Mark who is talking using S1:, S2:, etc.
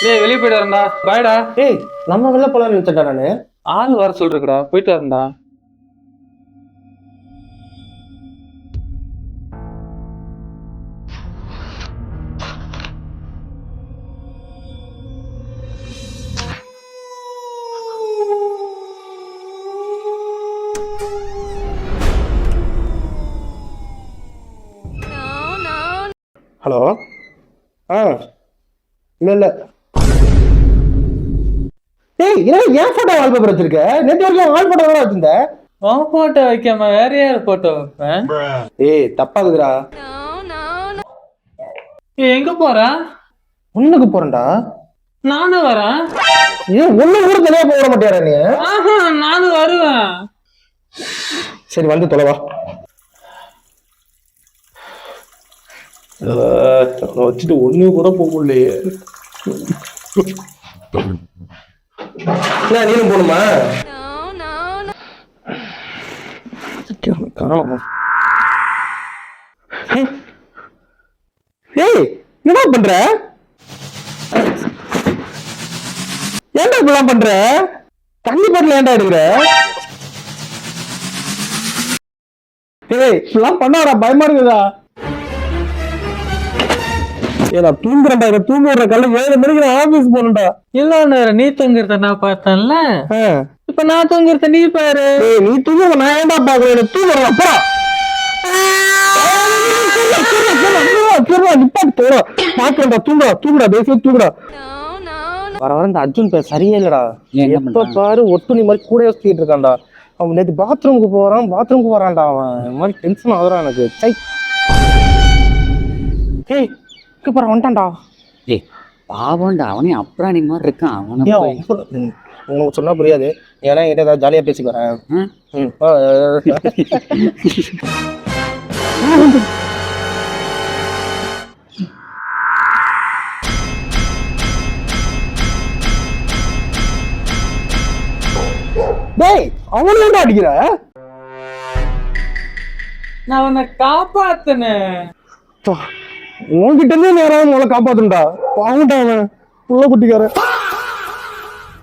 S1: டேய் வெளியே போயிட்டு வரேன்டா. பாய்டா.
S2: ஏய் நம்ம வெளில போலான்னு நினைச்சேன்டா நானு.
S1: ஆள் வர சொல்றேன்டா. போயிட்டு வரேன்டா.
S2: ஹலோ. இல்ல ஏய் ஏன் போட்டோ வால்பேப்பர் வச்சிருக்க? நேற்று வரைக்கும் ஆள் போட்டோ தான் வச்சிருந்த.
S1: உன் போட்டோ வைக்காம வேற யார் போட்டோ வைப்பேன்?
S2: ஏய் தப்பாகுதுடா.
S1: எங்க போற?
S2: ஒண்ணுக்கு போறேன்டா.
S1: நானும் வரேன்.
S2: ஏன் ஒண்ணு கூட தனியா போக மாட்டியாரா நீ?
S1: நானும் வருவேன்.
S2: சரி வந்து தொலைவா. வச்சுட்டு ஒண்ணு கூட போக முடியலையே. நீனும் போகணுமா? ஏய் என்ன பண்ற? ஏன்டா இப்பெல்லாம் பண்ற? தண்ணி பாட்டில் ஏன்டா எடுக்கிற? ஏய் இப்பெல்லாம் பண்ணாடா, பயமா இருக்குதா? ஏடா தூங்குறேன்டா, இதை தூங்க விடுற கல்ல 7 மணிக்கு நான் ஆபீஸ் போகணும்டா.
S1: இல்ல நீ தூங்குறத நான் பார்த்தேன்ல. இப்ப நான் தூங்குறத நீ பாரு.
S2: நீ தூங்க நான் ஏன்டா பாக்குறேன்? தூங்குறப்பா வர வர இந்த அர்ஜுன் பேர் சரியே இல்லடா. எப்ப பாரு ஒட்டுணி மாதிரி கூட யோசிச்சுட்டு இருக்கான்டா. அவன் நேற்று பாத்ரூமுக்கு போறான்டா. அவன் இந்த மாதிரி டென்ஷன் ஆகுறான் எனக்கு. ஏய் வந்துட்டான்டா.
S3: ஏய் பாவம்டா, அவனே அப்ராணி மாதிரி இருக்கான்.
S2: உனக்கு சொன்னா புரியாது. ஏன்னா என்கிட்ட ஏதாவது ஜாலியா பேசிக்கிறேன். டேய் அவனே அடிக்கிற?
S1: நான் உன்னை காப்பாத்துனேன்.
S2: உன்கிட்ட இருந்து நேரம் உங்களை காப்பாத்துண்டா. பாவண்டா அவன் புள்ள குட்டிக்கார.